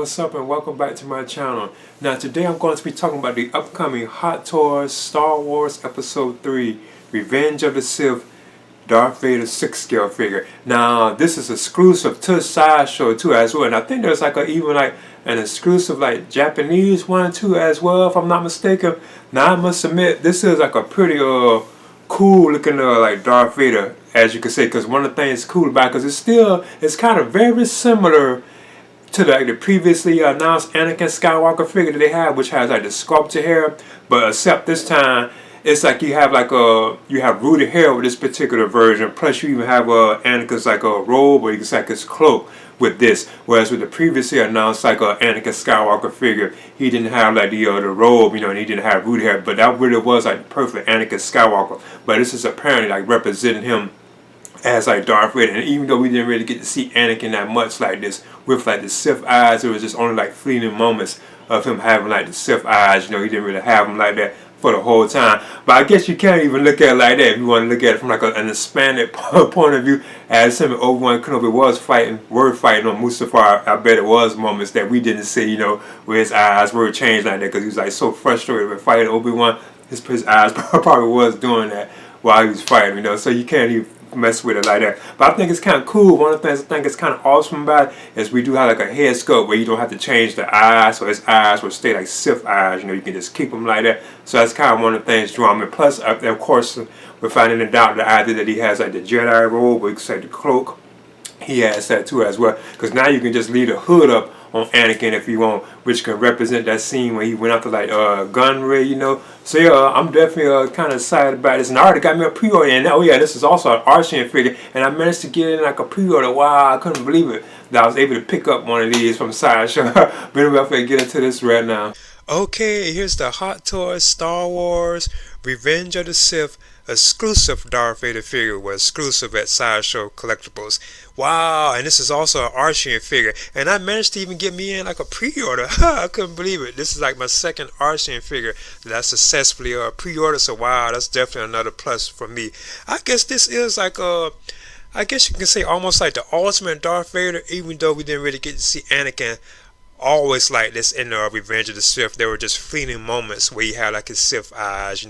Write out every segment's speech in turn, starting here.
what's up and welcome back to my channel. Now today I'm going to be talking about the upcoming Hot Toys Star Wars Episode 3 Revenge of the Sith Darth Vader 6-scale figure. Now this is exclusive to Sideshow too as well, and I think there's like even like an exclusive like Japanese one too as well if I'm not mistaken. Now I must admit this is like a pretty cool looking like Darth Vader, as you can say, because one of the things cool about it, because it's kind of very similar to the previously announced Anakin Skywalker figure that they have, which has like the sculpted hair, but except this time it's like you have rooted hair with this particular version. Plus you even have Anakin's like a robe, or you can say like his cloak with this. Whereas with the previously announced like Anakin Skywalker figure, he didn't have like the robe, and he didn't have rooted hair. But that really was like the perfect Anakin Skywalker. But this is apparently like representing him as like Darth Vader, and even though we didn't really get to see Anakin that much like this with like the Sith eyes, it was just only like fleeting moments of him having like the Sith eyes. He didn't really have them like that for the whole time. But I guess you can't even look at it like that if you want to look at it from like an expanded point of view, as him and Obi-Wan Kenobi were fighting on Mustafar. I bet it was moments that we didn't see, where his eyes were changed like that, because he was like so frustrated with fighting Obi-Wan. His eyes probably was doing that while he was fighting, so you can't even mess with it like that. But I think it's kind of cool. One of the things I think is kind of awesome about it is we do have like a head sculpt where you don't have to change the eyes, so his eyes will stay like Sith eyes. You can just keep them like that. So that's kind of one of the things drawing me. Plus, of course, we're finding in doubt the idea that he has like the Jedi robe, or you can say the cloak. He has that too as well, because now you can just leave the hood up on Anakin if you want, which can represent that scene when he went after like Gunray, So yeah, I'm definitely kind of excited about this, and I already got me a pre-order. And oh yeah, this is also an Archon figure, and I managed to get in like a pre-order. Wow, I couldn't believe it that I was able to pick up one of these from Sideshow. But anyway, I'm gonna get into this right now. Okay, here's the Hot Toys Star Wars Revenge of the Sith exclusive Darth Vader figure, was exclusive at Sideshow Collectibles. Wow, and this is also an Archon figure, and I managed to even get me in like a pre-order. I couldn't believe it. This is like my second Archon figure that I successfully pre-ordered, so wow, that's definitely another plus for me. I guess this is like I guess you can say almost like the ultimate Darth Vader, even though we didn't really get to see Anakin always like this in Revenge of the Sith. There were just fleeting moments where he had like his Sith eyes,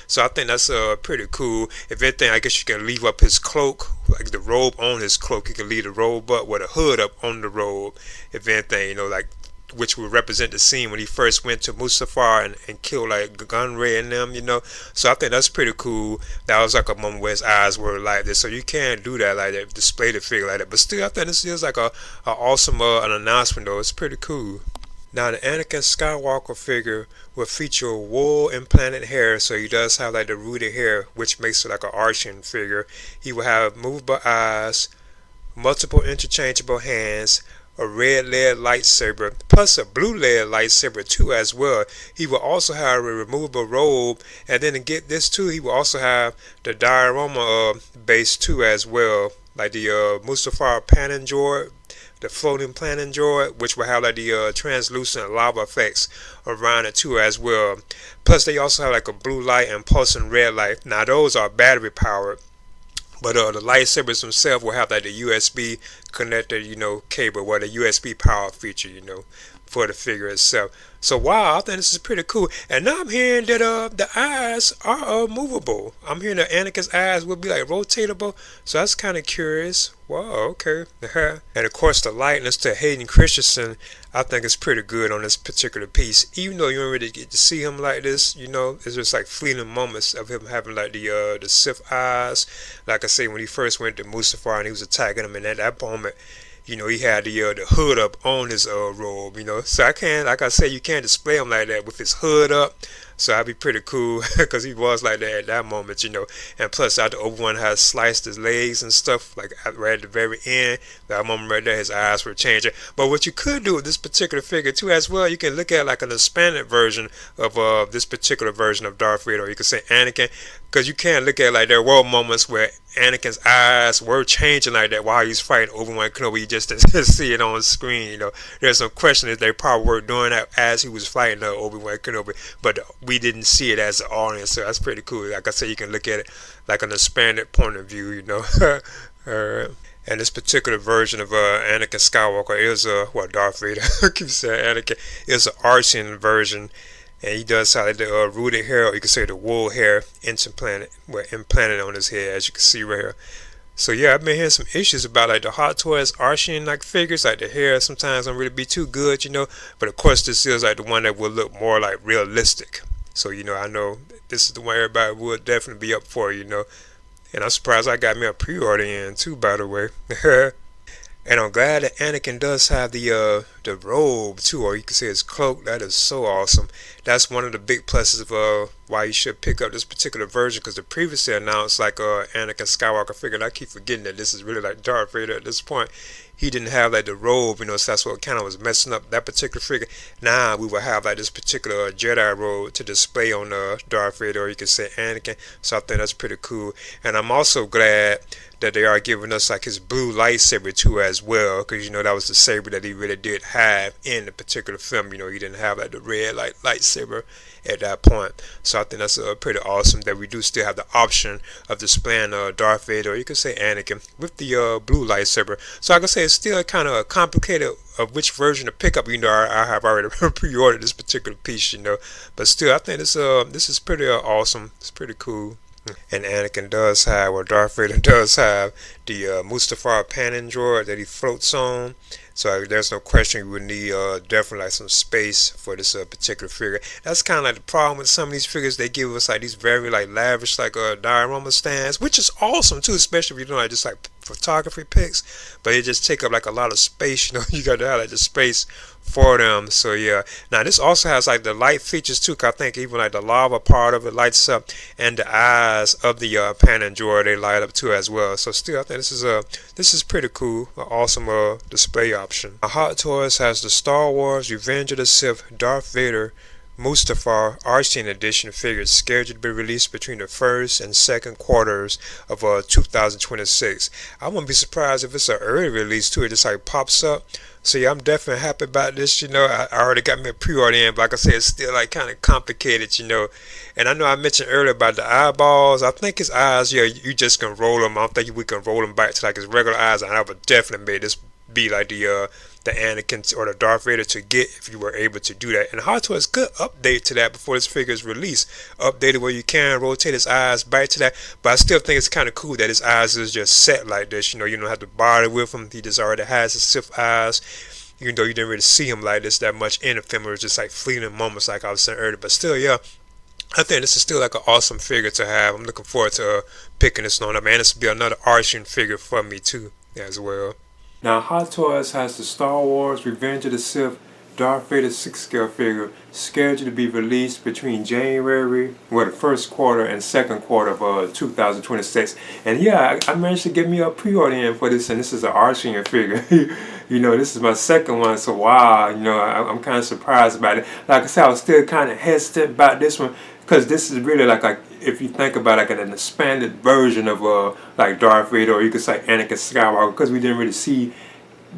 So I think that's pretty cool. If anything, I guess you can leave up his cloak, like the robe on his cloak. You can leave the robe up with a hood up on the robe. If anything, like which would represent the scene when he first went to Mustafar and killed like Gunray and them, So I think that's pretty cool. That was like a moment where his eyes were like this. So you can't do that like that, display the figure like that. But still, I think this is like a awesome an announcement though. It's pretty cool. Now the Anakin Skywalker figure will feature wool implanted hair, so he does have like the rooted hair, which makes it like an Archon figure. He will have movable eyes, multiple interchangeable hands, a red lead lightsaber, plus a blue lead lightsaber too as well. He will also have a removable robe, and then to get this too, he will also have the diorama base too as well, like the Mustafar planning droid, the floating planning droid, which will have like the translucent lava effects around it too as well. Plus they also have like a blue light and pulsing red light. Now those are battery powered, but the lightsabers themselves will have like the USB connected, cable, or the USB power feature, for the figure itself. So wow, I think this is pretty cool. And now I'm hearing that the eyes are movable. I'm hearing that Anakin's eyes will be like rotatable. So that's kind of curious. Wow, okay. And of course the likeness to Hayden Christensen, I think is pretty good on this particular piece. Even though you don't really get to see him like this, it's just like fleeting moments of him having like the Sith eyes. Like I say, when he first went to Mustafar and he was attacking him, and at that moment, he had the hood up on his robe, So I can't, like I said, you can't display him like that with his hood up. So that'd be pretty cool, because he was like that at that moment, And plus, after Obi-Wan had sliced his legs and stuff, like right at the very end, that moment right there, his eyes were changing. But what you could do with this particular figure too as well, you can look at like an expanded version of this particular version of Darth Vader, or you can say Anakin, because you can't look at like there were moments where Anakin's eyes were changing like that while he's fighting Obi-Wan Kenobi. You just didn't see it on screen, There's no question that they probably were doing that as he was fighting Obi-Wan Kenobi, but we didn't see it as an audience, so that's pretty cool. Like I said, you can look at it like an expanded point of view, Alright. And this particular version of Anakin Skywalker is Darth Vader. I keep saying Anakin is an Archean version, and he does have the rooted hair, or you could say the wool hair, implanted on his head, as you can see right here. So yeah, I've been hearing some issues about like the Hot Toys Archean like figures, like the hair sometimes don't really be too good, But of course, this is like the one that will look more like realistic. So I know this is the one everybody would definitely be up for, And I'm surprised I got me a pre-order in too, by the way. And I'm glad that Anakin does have the robe too, or you can say his cloak. That is so awesome. That's one of the big pluses of why you should pick up this particular version, because the previously announced like Anakin Skywalker figure, and I keep forgetting that this is really like Darth Vader at this point. He didn't have like the robe, so that's what kind of was messing up that particular figure. Now we will have like this particular Jedi robe to display on Darth Vader, or you can say Anakin. So I think that's pretty cool. And I'm also glad that they are giving us like his blue lightsaber too as well, because that was the saber that he really did have in the particular film. He didn't have like the red lightsaber at that point. So I think that's pretty awesome that we do still have the option of displaying Darth Vader, or you could say Anakin, with the blue lightsaber. So I can say it's still kind of complicated of which version to pick up. I have already pre-ordered this particular piece, but still I think this is pretty awesome. It's pretty cool. And Anakin does have, or Darth Vader does have, the Mustafar panning droid that he floats on. So there's no question you would need definitely like some space for this particular figure. That's kind of like the problem with some of these figures. They give us like these very like lavish like diorama stands, which is awesome too, especially if you're doing like just like photography pics. But it just take up like a lot of space. You got to have like the space for them. So yeah, now this also has like the light features too, 'cause I think even like the lava part of it lights up, and the eyes of the panning droid, they light up too as well. So still I think this is pretty cool, an awesome display option. Hot Toys has the Star Wars Revenge of the Sith Darth Vader Mustafar Archean Edition figures scheduled to be released between the first and second quarters of 2026. I wouldn't be surprised if it's an early release too. It just like pops up. So yeah, I'm definitely happy about this. I already got me a pre-order in, but like I said, it's still like kind of complicated. And I know I mentioned earlier about the eyeballs. I think his eyes, yeah, you just can roll them. I don't think we can roll them back to like his regular eyes. And I would definitely made this be like the Anakin or the Darth Vader to get if you were able to do that. And Hot Toys could update to that before this figure is released. Update it where you can rotate his eyes back to that. But I still think it's kind of cool that his eyes is just set like this. You don't have to bother with him. He just already has his Sith eyes. Even though you didn't really see him like this that much in the film, it was just like fleeting moments like I was saying earlier. But still, yeah, I think this is still like an awesome figure to have. I'm looking forward to picking this one up. Man, this will be another Archean figure for me too as well. Now, Hot Toys has the Star Wars Revenge of the Sith Darth Vader 6-scale figure scheduled to be released between the first quarter and second quarter of 2026. And yeah, I managed to get me a pre-order in for this, and this is an Archean figure. This is my second one, so wow, I'm kind of surprised about it. Like I said, I was still kind of hesitant about this one, because this is really like if you think about like an expanded version of like Darth Vader, or you could say Anakin Skywalker, because we didn't really see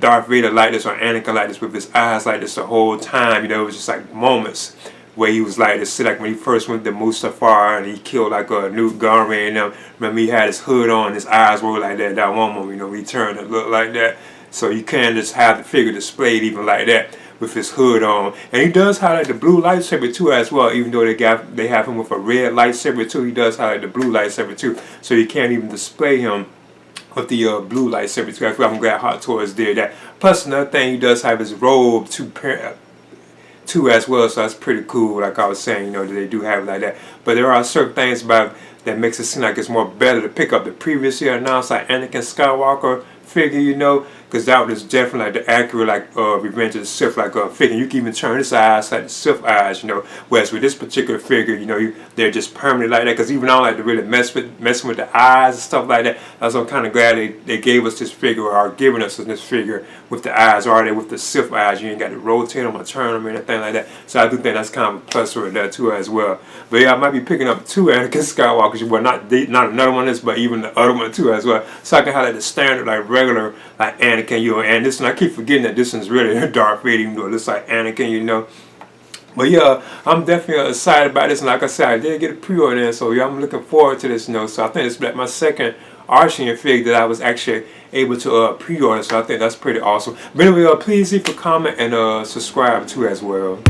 Darth Vader like this or Anakin like this with his eyes like this the whole time. It was just like moments where he was like this. Like when he first went to Mustafar and he killed like a Newt Gunray, and remember he had his hood on, his eyes were like that. That one moment, he turned and looked like that. So you can't just have the figure displayed even like that with his hood on. And he does highlight the blue lightsaber too as well, even though they have him with a red lightsaber too. He does highlight the blue lightsaber too. So you can't even display him with the blue lightsaber too. I'm glad Hot Toys did that. Plus another thing, he does have his robe too as well. So that's pretty cool. Like I was saying, that they do have it like that. But there are certain things about that makes it seem like it's more better to pick up the previously announced like Anakin Skywalker figure, because that was definitely like the accurate like Revenge of the Sith like figure. You can even turn his eyes like the Sith eyes, whereas with this particular figure, they're just permanently like that, because even I don't like to really messing with the eyes and stuff like that. So I'm kind of glad they gave us this figure, or are giving us this figure with the eyes, or they with the Sith eyes. You ain't got to rotate them or turn them or anything like that. So I do think that's kind of a plus for that too as well. But yeah, I might be picking up 2 Anakin Skywalkers, well not another one of this, but even the other one too as well. So I can have like the standard like regular like Anakin, and this one I keep forgetting that this one's really Darth Vader, even though it looks like Anakin, But yeah, I'm definitely excited about this, and like I said, I did get a pre-order in, so yeah, I'm looking forward to this, So I think it's like my second Archie figure that I was actually able to pre-order. So I think that's pretty awesome. But anyway, please leave a comment and subscribe too as well.